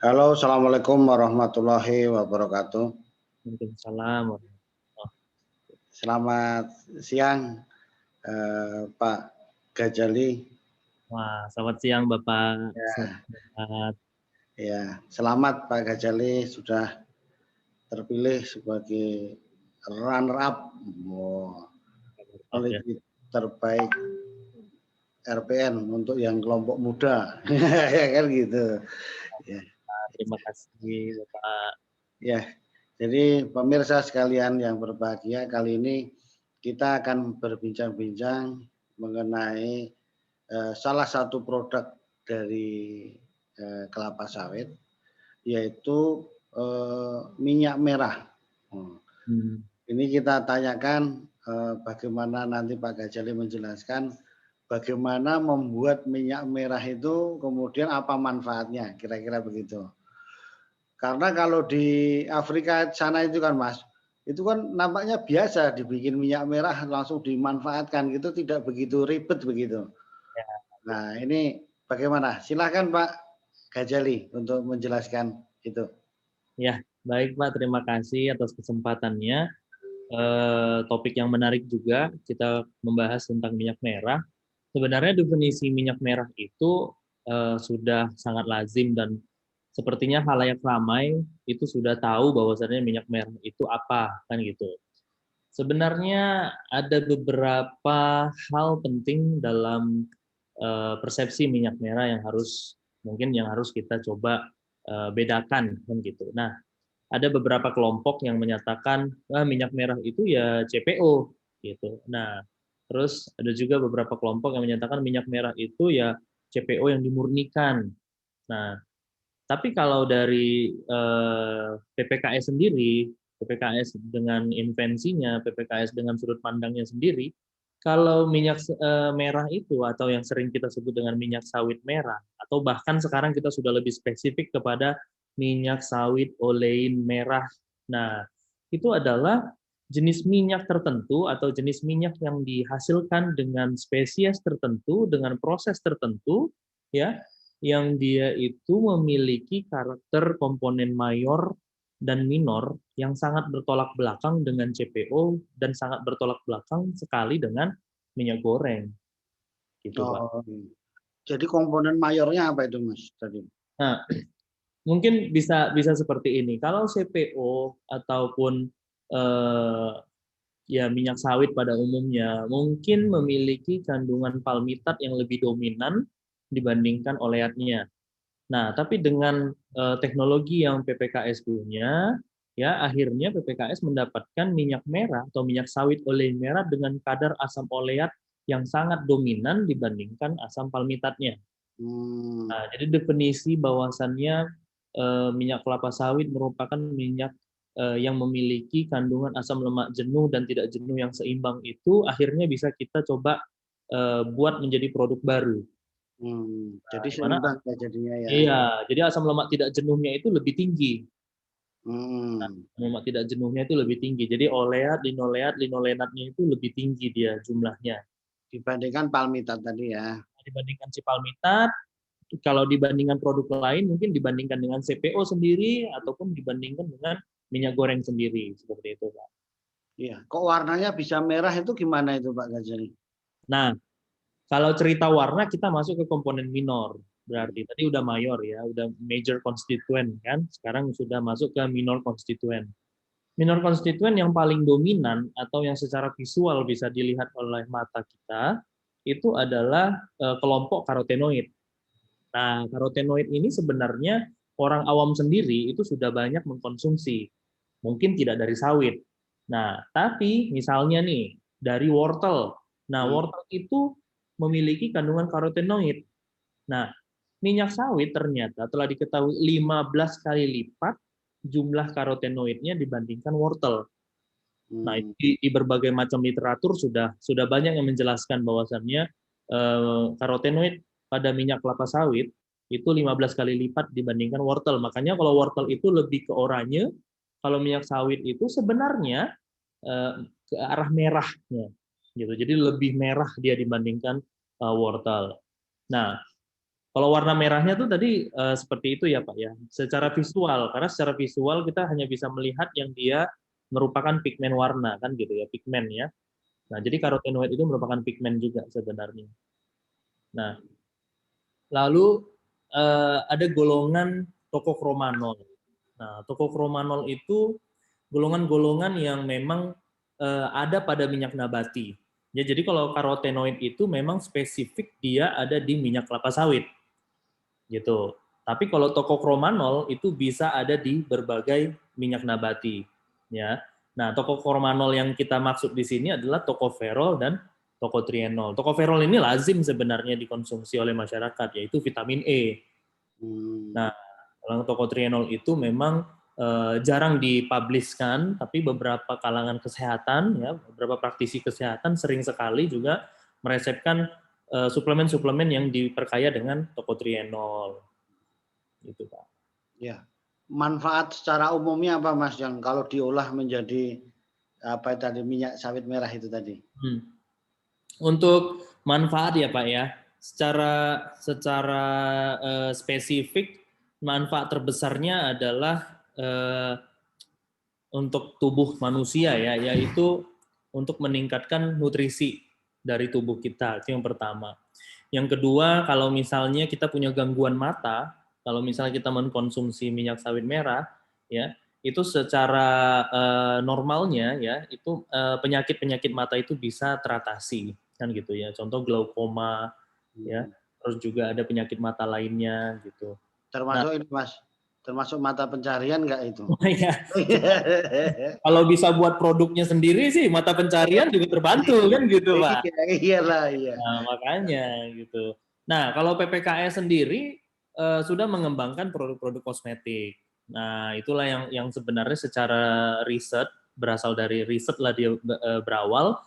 Halo, assalamualaikum warahmatullahi wabarakatuh. Waalaikumsalam warahmatullahi. Selamat siang, Pak Gajali. Wah, selamat siang Bapak. Ya, Sehat. ya, selamat Pak Gajali sudah terpilih sebagai runner up Ya. peneliti terbaik RPN untuk yang kelompok muda, ya kan gitu. Ya, Terima kasih Bapak. ya. Jadi pemirsa sekalian yang berbahagia, kali ini kita akan berbincang-bincang mengenai salah satu produk dari kelapa sawit, yaitu minyak merah. Ini kita tanyakan bagaimana nanti Pak Gajali menjelaskan bagaimana membuat minyak merah itu, kemudian apa manfaatnya, kira-kira begitu. Karena kalau di Afrika sana itu kan Mas, itu kan nampaknya biasa dibikin minyak merah langsung dimanfaatkan gitu, tidak begitu ribet begitu. Ya, Nah, ini bagaimana? Silakan Pak Gajali untuk menjelaskan itu. ya, baik Pak, terima kasih atas kesempatannya. Topik yang menarik juga, kita membahas tentang minyak merah. Sebenarnya definisi minyak merah itu sudah sangat lazim dan sepertinya khalayak ramai itu sudah tahu bahwasannya minyak merah itu apa, kan gitu. Sebenarnya ada beberapa hal penting dalam persepsi minyak merah yang harus kita coba bedakan, kan gitu. Nah, ada beberapa kelompok yang menyatakan minyak merah itu ya CPO gitu. Nah, terus ada juga beberapa kelompok yang menyatakan minyak merah itu ya CPO yang dimurnikan. Nah, tapi kalau dari PPKS sendiri, PPKS dengan invensinya, PPKS dengan sudut pandangnya sendiri, kalau minyak merah itu atau yang sering kita sebut dengan minyak sawit merah, atau bahkan sekarang kita sudah lebih spesifik kepada minyak sawit olein merah. Nah, itu adalah jenis minyak tertentu atau jenis minyak yang dihasilkan dengan spesies tertentu, dengan proses tertentu, ya, yang dia itu memiliki karakter komponen mayor dan minor yang sangat bertolak belakang dengan CPO dan sangat bertolak belakang sekali dengan minyak goreng, gitu Pak. Oh, jadi komponen mayornya apa itu Mas tadi? Nah, mungkin bisa bisa seperti ini. Kalau CPO ataupun eh, ya minyak sawit pada umumnya mungkin memiliki kandungan palmitat yang lebih dominan dibandingkan oleatnya. Nah, tapi dengan teknologi yang PPKS punya, ya akhirnya PPKS mendapatkan minyak merah atau minyak sawit olein merah dengan kadar asam oleat yang sangat dominan dibandingkan asam palmitatnya. Hmm, Nah, jadi definisi bahwasannya minyak kelapa sawit merupakan minyak yang memiliki kandungan asam lemak jenuh dan tidak jenuh yang seimbang itu akhirnya bisa kita coba buat menjadi produk baru. Nah, jadi di mana seimbang ya jadinya ya. iya, jadi asam lemak tidak jenuhnya itu lebih tinggi. Nah, Hmm, asam lemak tidak jenuhnya itu lebih tinggi. Jadi oleat, linolenatnya itu lebih tinggi dia jumlahnya. dibandingkan palmitat tadi ya. Dibandingkan cipalmitat, kalau dibandingkan produk lain mungkin dibandingkan dengan CPO sendiri ataupun dibandingkan dengan minyak goreng sendiri seperti itu, Pak. Iya. Kok warnanya bisa merah itu gimana itu Pak Gajali? Nah, kalau cerita warna kita masuk ke komponen minor. Berarti tadi udah mayor ya, udah major constituent kan. Sekarang sudah masuk ke minor constituent. Minor constituent yang paling dominan atau yang secara visual bisa dilihat oleh mata kita itu adalah kelompok karotenoid. Nah, karotenoid ini sebenarnya orang awam sendiri itu sudah banyak mengkonsumsi. Mungkin tidak dari sawit. Nah, tapi misalnya nih dari wortel. Nah, Hmm. wortel itu memiliki kandungan karotenoid. Nah, minyak sawit ternyata telah diketahui 15 kali lipat jumlah karotenoidnya dibandingkan wortel. Nah, Hmm. di berbagai macam literatur sudah banyak yang menjelaskan bahwasannya karotenoid pada minyak kelapa sawit itu 15 kali lipat dibandingkan wortel. Makanya kalau wortel itu lebih ke oranye, kalau minyak sawit itu sebenarnya ke arah merahnya gitu. Jadi lebih merah dia dibandingkan wortel. Nah, Kalau warna merahnya tuh tadi seperti itu ya Pak ya, secara visual, karena secara visual kita hanya bisa melihat yang dia merupakan pigmen warna kan gitu ya, pigmen ya. Nah, jadi karotenoid itu merupakan pigmen juga sebenarnya. Nah, lalu ada golongan tokokromanol. Nah, tokokromanol itu golongan-golongan yang memang ada pada minyak nabati. Ya, jadi kalau karotenoid itu memang spesifik dia ada di minyak kelapa sawit. Gitu. Tapi kalau tokokromanol itu bisa ada di berbagai minyak nabati, ya. Nah, tokokromanol yang kita maksud di sini adalah tokoferol dan tokotrienol. Tokoferol ini lazim sebenarnya dikonsumsi oleh masyarakat, yaitu vitamin E. Nah, kalau tokotrienol itu memang jarang dipubliskan, tapi beberapa kalangan kesehatan, ya, beberapa praktisi kesehatan sering sekali juga meresepkan suplemen-suplemen yang diperkaya dengan tokotrienol. Gitu, Pak. Ya. Manfaat secara umumnya apa Mas yang kalau diolah menjadi apa tadi minyak sawit merah itu tadi? Untuk manfaat ya Pak ya, secara spesifik manfaat terbesarnya adalah untuk tubuh manusia ya, yaitu untuk meningkatkan nutrisi dari tubuh kita, itu yang pertama. Yang kedua, kalau misalnya kita punya gangguan mata, kalau misalnya kita mengkonsumsi minyak sawit merah, ya itu secara normalnya ya itu penyakit-penyakit mata itu bisa teratasi kan gitu ya. Contoh glaukoma, ya, terus juga ada penyakit mata lainnya gitu. Nah, Termasuk ini Mas, termasuk mata pencarian nggak itu? ya, kalau bisa buat produknya sendiri sih mata pencarian juga terbantu kan gitu Pak. Iya, iyalah, iya. Nah, makanya gitu. Nah, kalau PPKE sendiri sudah mengembangkan produk-produk kosmetik. Nah, itulah yang sebenarnya secara riset, berasal dari riset lah dia berawal,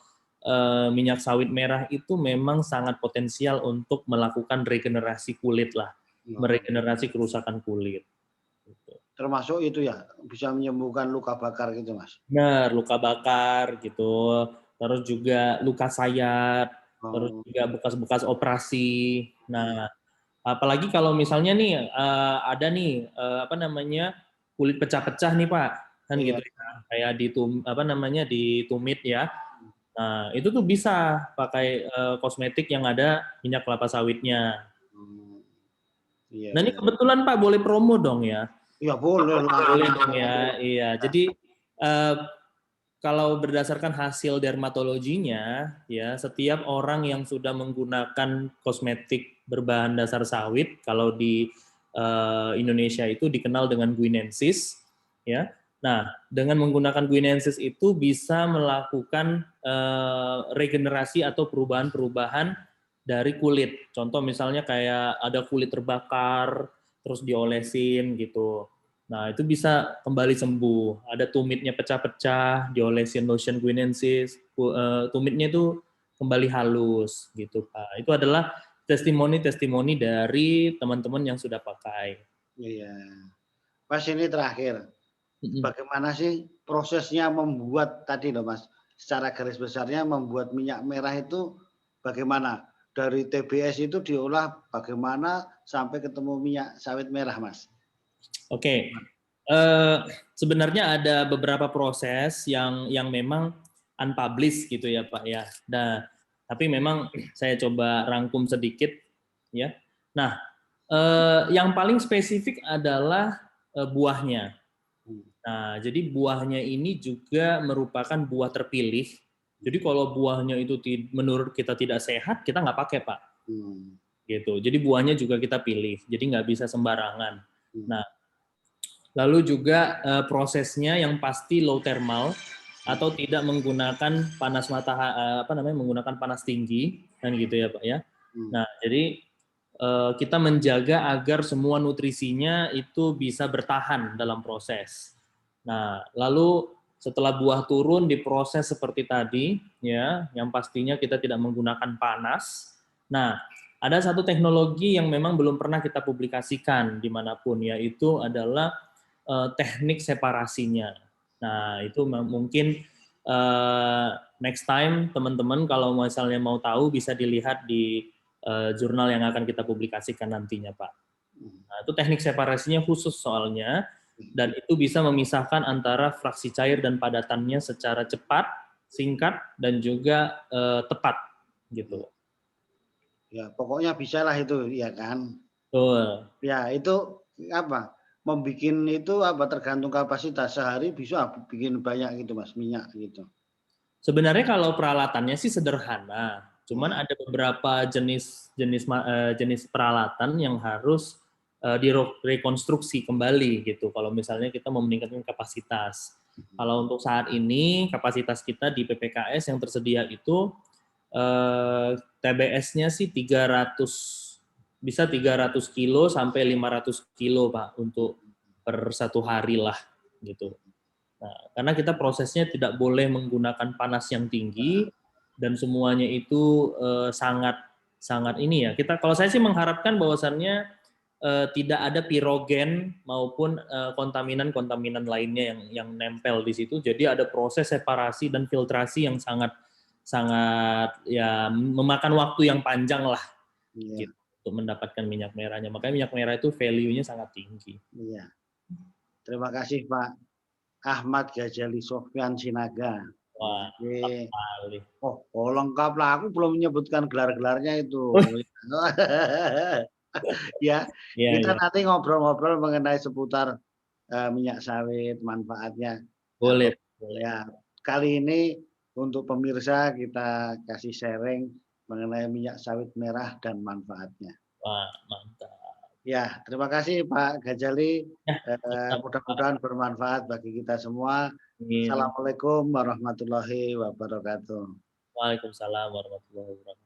minyak sawit merah itu memang sangat potensial untuk melakukan regenerasi kulit lah, meregenerasi kerusakan kulit. Gitu. Termasuk itu ya, bisa menyembuhkan luka bakar gitu Mas? Benar, luka bakar gitu, terus juga luka sayat, terus juga bekas-bekas operasi. Nah, apalagi kalau misalnya nih ada nih apa namanya kulit pecah-pecah nih Pak, kan Iya. gitu ya, kayak apa namanya ditumit ya. Nah, itu tuh bisa pakai kosmetik yang ada minyak kelapa sawitnya. Iya, Nah, ini iya. kebetulan Pak boleh promo dong ya. Ya boleh lah. Boleh dong ya, iya. Jadi kalau berdasarkan hasil dermatologinya, ya setiap orang yang sudah menggunakan kosmetik berbahan dasar sawit, kalau di Indonesia itu dikenal dengan guinensis, ya. Nah, dengan menggunakan guinensis itu bisa melakukan regenerasi atau perubahan-perubahan dari kulit. Contoh misalnya kayak ada kulit terbakar, terus diolesin gitu. Nah, itu bisa kembali sembuh. Ada tumitnya pecah-pecah, diolesin lotion guinensis, tumitnya itu kembali halus gitu, Pak. Itu adalah testimoni-testimoni dari teman-teman yang sudah pakai. Iya. Mas ini terakhir, bagaimana sih prosesnya membuat tadi loh Mas, secara garis besarnya membuat minyak merah itu bagaimana? Dari TBS itu diolah bagaimana sampai ketemu minyak sawit merah Mas? Oke. Sebenarnya ada beberapa proses yang memang unpublished gitu ya Pak ya. Nah, tapi memang saya coba rangkum sedikit ya. Nah, yang paling spesifik adalah buahnya. Nah, jadi buahnya ini juga merupakan buah terpilih. Jadi kalau buahnya itu menurut kita tidak sehat, kita nggak pakai Pak. Gitu. Jadi buahnya juga kita pilih. Jadi nggak bisa sembarangan. Nah, lalu juga prosesnya yang pasti low thermal atau tidak menggunakan panas menggunakan panas tinggi kan gitu ya Pak ya. Nah, jadi kita menjaga agar semua nutrisinya itu bisa bertahan dalam proses. Nah, lalu setelah buah turun diproses seperti tadi ya, yang pastinya kita tidak menggunakan panas. Nah, ada satu teknologi yang memang belum pernah kita publikasikan dimanapun, yaitu adalah teknik separasinya. Nah, itu mungkin next time teman-teman kalau misalnya mau tahu bisa dilihat di jurnal yang akan kita publikasikan nantinya, Pak. Nah, itu teknik separasinya khusus soalnya, dan itu bisa memisahkan antara fraksi cair dan padatannya secara cepat, singkat, dan juga tepat, gitu. Ya, pokoknya bisalah itu, ya kan? Betul. Ya, itu apa? Membikin itu apa tergantung kapasitas, sehari bisa bikin banyak gitu Mas, minyak gitu. Sebenarnya kalau peralatannya sih sederhana, cuman ada beberapa jenis peralatan yang harus direkonstruksi kembali gitu. Kalau misalnya kita mau meningkatkan kapasitas. Kalau untuk saat ini kapasitas kita di PPKS yang tersedia itu TBS-nya sih 300 kilo sampai 500 kilo Pak untuk per satu hari lah gitu. Nah, karena kita prosesnya tidak boleh menggunakan panas yang tinggi dan semuanya itu sangat ini ya. Kalau saya sih mengharapkan bahwasannya tidak ada pirogen maupun kontaminan lainnya yang nempel di situ. Jadi ada proses separasi dan filtrasi yang sangat ya memakan waktu yang panjang lah gitu, untuk mendapatkan minyak merahnya. Makanya minyak merah itu value-nya sangat tinggi. Iya. Terima kasih Pak Ahmad Ghazali Sofyan Sinaga. Wah, Jadi, lengkap. lengkap lah. Aku belum menyebutkan gelar-gelarnya itu. Ya, kita nanti ngobrol-ngobrol mengenai seputar minyak sawit, manfaatnya. Boleh. Ya, kali ini untuk pemirsa kita kasih sharing mengenai minyak sawit merah dan manfaatnya. Wah, mantap. Ya, terima kasih Pak Ghazali. Ya, mudah-mudahan bermanfaat bagi kita semua. Assalamualaikum warahmatullahi wabarakatuh. Waalaikumsalam warahmatullahi wabarakatuh.